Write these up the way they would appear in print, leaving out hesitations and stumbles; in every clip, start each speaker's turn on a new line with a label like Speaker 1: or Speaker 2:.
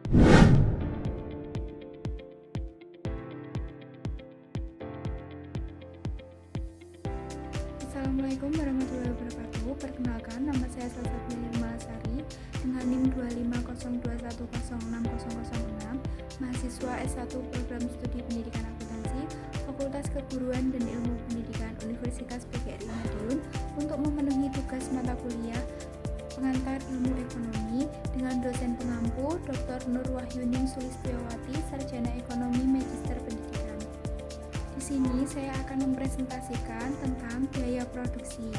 Speaker 1: Assalamualaikum warahmatullahi wabarakatuh. Perkenalkan, nama saya Salsabila Malasari dengan NIM 25021060006, mahasiswa S1 Program Studi Pendidikan Akuntansi, Fakultas Keguruan dan Ilmu Pendidikan Universitas PGRI Madiun, untuk memenuhi tugas mata kuliah pengantar ilmu ekonomi dengan dosen pengampu Dr. Nur Wahyuning Sulistyowati, Sarjana Ekonomi Magister Pendidikan. Di sini saya akan mempresentasikan tentang biaya produksi.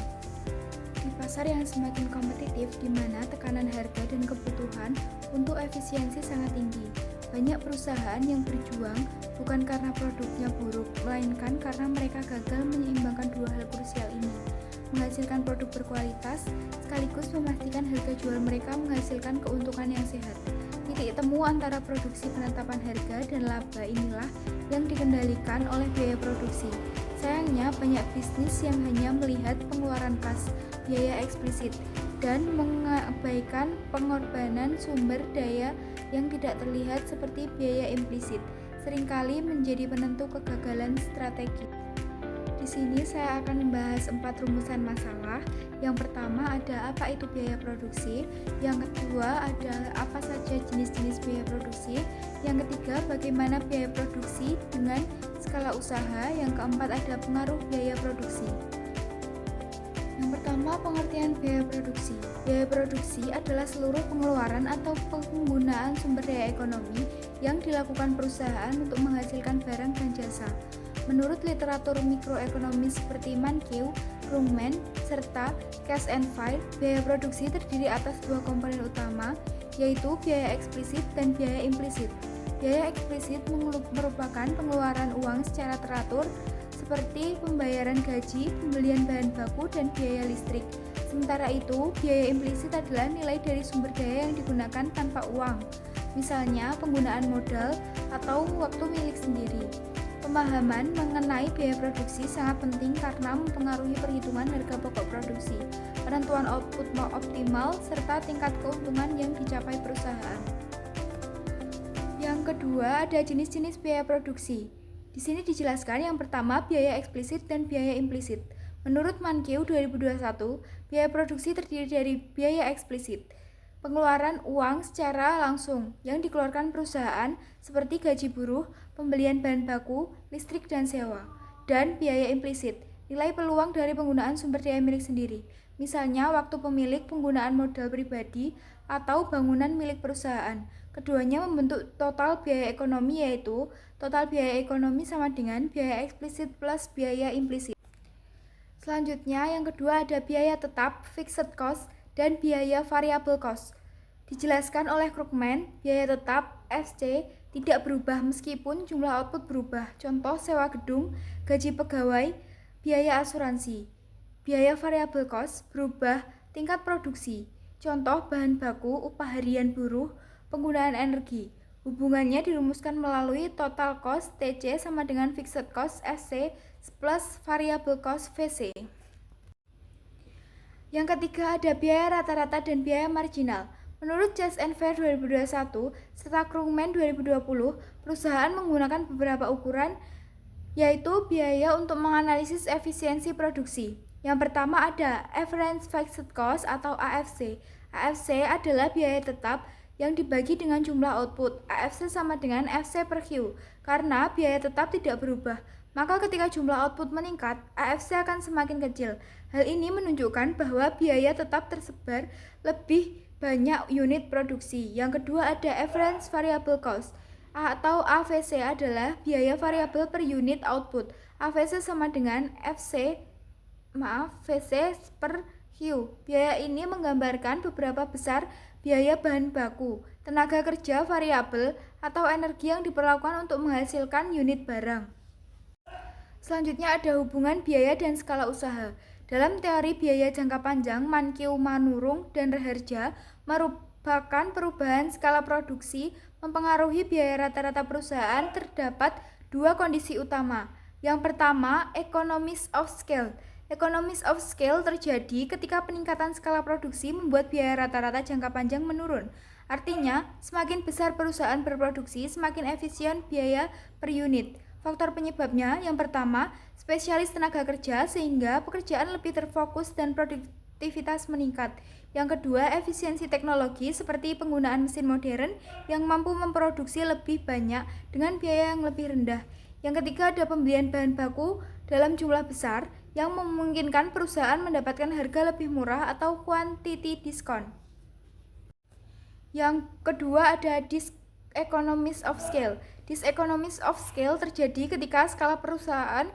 Speaker 1: Di pasar yang semakin kompetitif, di mana tekanan harga dan kebutuhan untuk efisiensi sangat tinggi, banyak perusahaan yang berjuang bukan karena produknya buruk, melainkan karena mereka gagal menyeimbangkan dua hal krusial ini: menghasilkan produk berkualitas, sekaligus memastikan harga jual mereka menghasilkan keuntungan yang sehat. Titik temu antara produksi, penetapan harga, dan laba inilah yang dikendalikan oleh biaya produksi. Sayangnya, banyak bisnis yang hanya melihat pengeluaran kas, biaya eksplisit, dan mengabaikan pengorbanan sumber daya yang tidak terlihat seperti biaya implisit, seringkali menjadi penentu kegagalan strategi. Di sini saya akan membahas 4 rumusan masalah. Yang pertama ada apa itu biaya produksi, yang kedua ada apa saja jenis-jenis biaya produksi, yang ketiga bagaimana biaya produksi dengan skala usaha, yang keempat ada pengaruh biaya produksi. Yang pertama, pengertian biaya produksi. Biaya produksi adalah seluruh pengeluaran atau penggunaan sumber daya ekonomi yang dilakukan perusahaan untuk menghasilkan barang dan jasa. Menurut literatur mikroekonomi seperti Mankiw, Krugman, serta Cash and File, biaya produksi terdiri atas dua komponen utama, yaitu biaya eksplisit dan biaya implisit. Biaya eksplisit merupakan pengeluaran uang secara teratur, seperti pembayaran gaji, pembelian bahan baku, dan biaya listrik. Sementara itu, biaya implisit adalah nilai dari sumber daya yang digunakan tanpa uang, misalnya penggunaan modal atau waktu milik sendiri. Pemahaman mengenai biaya produksi sangat penting karena mempengaruhi perhitungan harga pokok produksi, penentuan output optimal, serta tingkat keuntungan yang dicapai perusahaan. Yang kedua, ada jenis-jenis biaya produksi. Di sini dijelaskan yang pertama biaya eksplisit dan biaya implisit. Menurut Mankiw 2021, biaya produksi terdiri dari biaya eksplisit, pengeluaran uang secara langsung yang dikeluarkan perusahaan seperti gaji buruh, pembelian bahan baku, listrik dan sewa, dan biaya implisit, nilai peluang dari penggunaan sumber daya milik sendiri, misalnya waktu pemilik, penggunaan modal pribadi, atau bangunan milik perusahaan. Keduanya membentuk total biaya ekonomi, yaitu total biaya ekonomi sama dengan biaya eksplisit plus biaya implisit. Selanjutnya, yang kedua ada biaya tetap, fixed cost, dan biaya variable cost. Dijelaskan oleh Krugman, biaya tetap FC tidak berubah meskipun jumlah output berubah. Contoh sewa gedung, gaji pegawai, biaya asuransi. Biaya variable cost berubah tingkat produksi. Contoh bahan baku, upah harian buruh, penggunaan energi. Hubungannya dirumuskan melalui total cost TC sama dengan fixed cost FC plus variable cost VC. Yang ketiga ada biaya rata-rata dan biaya marginal. Menurut Cash and File 2021 serta Krugman 2020, perusahaan menggunakan beberapa ukuran, yaitu biaya untuk menganalisis efisiensi produksi. Yang pertama ada Average Fixed Cost atau AFC. AFC adalah biaya tetap yang dibagi dengan jumlah output. AFC sama dengan FC per Q, karena biaya tetap tidak berubah. Maka ketika jumlah output meningkat, AFC akan semakin kecil. Hal ini menunjukkan bahwa biaya tetap tersebar lebih banyak unit produksi. Yang kedua ada Average Variable Cost atau AVC adalah biaya variabel per unit output. AVC sama dengan VC per Q. Biaya ini menggambarkan beberapa besar biaya bahan baku, tenaga kerja variabel, atau energi yang diperlukan untuk menghasilkan unit barang. Selanjutnya ada hubungan biaya dan skala usaha. Dalam teori biaya jangka panjang, Mankiw, Manurung, dan Raharja merupakan perubahan skala produksi mempengaruhi biaya rata-rata perusahaan. Terdapat dua kondisi utama. Yang pertama, economies of scale. Economies of scale terjadi ketika peningkatan skala produksi membuat biaya rata-rata jangka panjang menurun. Artinya, semakin besar perusahaan berproduksi, semakin efisien biaya per unit. Faktor penyebabnya, yang pertama, spesialis tenaga kerja sehingga pekerjaan lebih terfokus dan produktivitas meningkat. Yang kedua, efisiensi teknologi seperti penggunaan mesin modern yang mampu memproduksi lebih banyak dengan biaya yang lebih rendah. Yang ketiga, ada pembelian bahan baku dalam jumlah besar yang memungkinkan perusahaan mendapatkan harga lebih murah atau quantity discount. Yang kedua, ada diseconomies of scale. Diseconomies of scale terjadi ketika skala perusahaan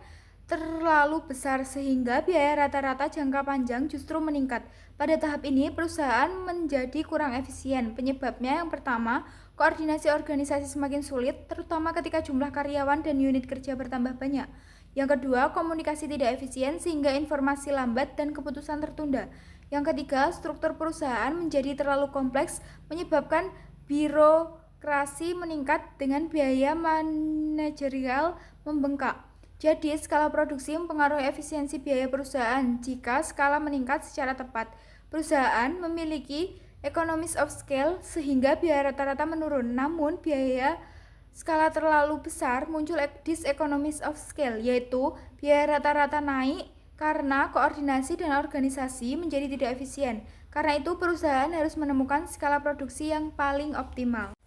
Speaker 1: terlalu besar sehingga biaya rata-rata jangka panjang justru meningkat. Pada tahap ini, perusahaan menjadi kurang efisien. Penyebabnya yang pertama, koordinasi organisasi semakin sulit, terutama ketika jumlah karyawan dan unit kerja bertambah banyak. Yang kedua, komunikasi tidak efisien sehingga informasi lambat dan keputusan tertunda. Yang ketiga, struktur perusahaan menjadi terlalu kompleks, menyebabkan birokrasi meningkat dengan biaya manajerial membengkak. Jadi, skala produksi mempengaruhi efisiensi biaya perusahaan. Jika skala meningkat secara tepat, perusahaan memiliki economies of scale sehingga biaya rata-rata menurun. Namun, biaya skala terlalu besar muncul diseconomies of scale, yaitu biaya rata-rata naik karena koordinasi dan organisasi menjadi tidak efisien. Karena itu, perusahaan harus menemukan skala produksi yang paling optimal.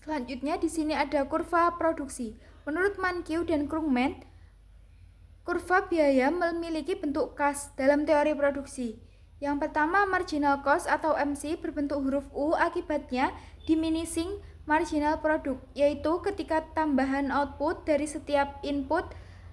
Speaker 1: Selanjutnya, di sini ada kurva produksi. Menurut Mankiw dan Krugman, kurva biaya memiliki bentuk khas dalam teori produksi. Yang pertama, marginal cost atau MC berbentuk huruf U, akibatnya diminishing marginal product, yaitu ketika tambahan output dari setiap input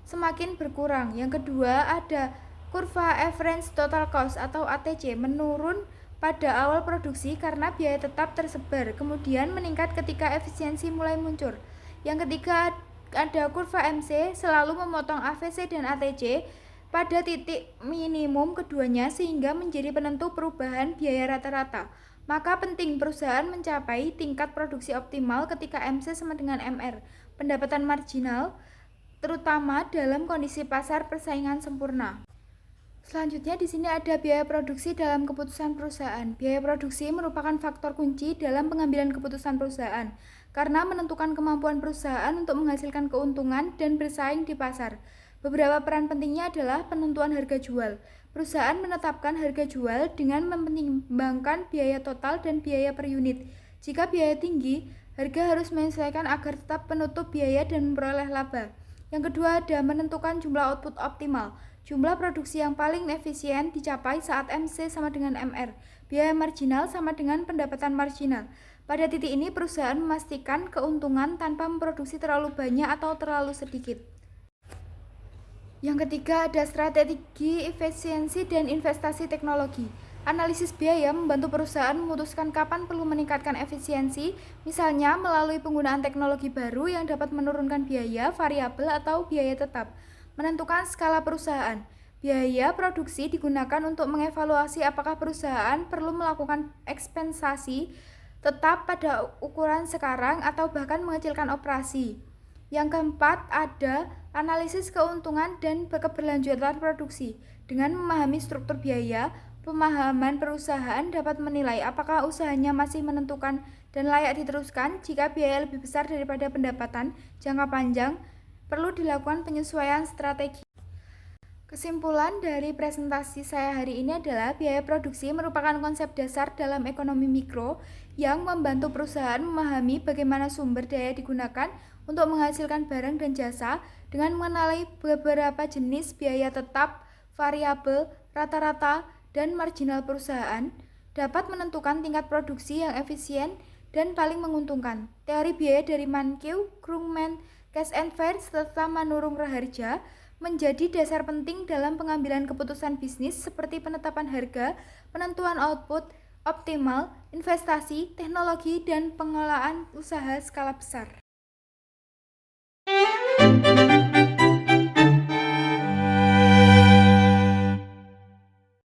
Speaker 1: semakin berkurang. Yang kedua, ada kurva average total cost atau ATC, menurun pada awal produksi karena biaya tetap tersebar, kemudian meningkat ketika efisiensi mulai muncul. Yang ketiga, ada kurva MC, selalu memotong AVC dan ATC pada titik minimum keduanya sehingga menjadi penentu perubahan biaya rata-rata. Maka penting perusahaan mencapai tingkat produksi optimal ketika MC sama dengan MR, pendapatan marginal, terutama dalam kondisi pasar persaingan sempurna. Selanjutnya di sini ada biaya produksi dalam keputusan perusahaan. Biaya produksi merupakan faktor kunci dalam pengambilan keputusan perusahaan karena menentukan kemampuan perusahaan untuk menghasilkan keuntungan dan bersaing di pasar. Beberapa peran pentingnya adalah penentuan harga jual. Perusahaan menetapkan harga jual dengan mempertimbangkan biaya total dan biaya per unit. Jika biaya tinggi, harga harus menyesuaikan agar tetap menutup biaya dan memperoleh laba. Yang kedua, ada menentukan jumlah output optimal. Jumlah produksi yang paling efisien dicapai saat MC sama dengan MR. Biaya marginal sama dengan pendapatan marginal. Pada titik ini, perusahaan memastikan keuntungan tanpa memproduksi terlalu banyak atau terlalu sedikit. Yang ketiga, ada strategi efisiensi dan investasi teknologi. Analisis biaya membantu perusahaan memutuskan kapan perlu meningkatkan efisiensi, misalnya melalui penggunaan teknologi baru yang dapat menurunkan biaya variabel atau biaya tetap. Menentukan skala perusahaan. Biaya produksi digunakan untuk mengevaluasi apakah perusahaan perlu melakukan ekspansi tetap pada ukuran sekarang atau bahkan mengecilkan operasi. Yang keempat, ada analisis keuntungan dan keberlanjutan produksi. Dengan memahami struktur biaya, pemahaman perusahaan dapat menilai apakah usahanya masih menentukan dan layak diteruskan. Jika biaya lebih besar daripada pendapatan jangka panjang, perlu dilakukan penyesuaian strategi. Kesimpulan dari presentasi saya hari ini adalah biaya produksi merupakan konsep dasar dalam ekonomi mikro yang membantu perusahaan memahami bagaimana sumber daya digunakan untuk menghasilkan barang dan jasa dengan mengenali beberapa jenis biaya tetap, variabel, rata-rata, dan marginal perusahaan dapat menentukan tingkat produksi yang efisien dan paling menguntungkan. Teori biaya dari Mankiw, Krugman, Cash and Fair, serta Manurung Raharja menjadi dasar penting dalam pengambilan keputusan bisnis seperti penetapan harga, penentuan output optimal, investasi, teknologi, dan pengelolaan usaha skala besar.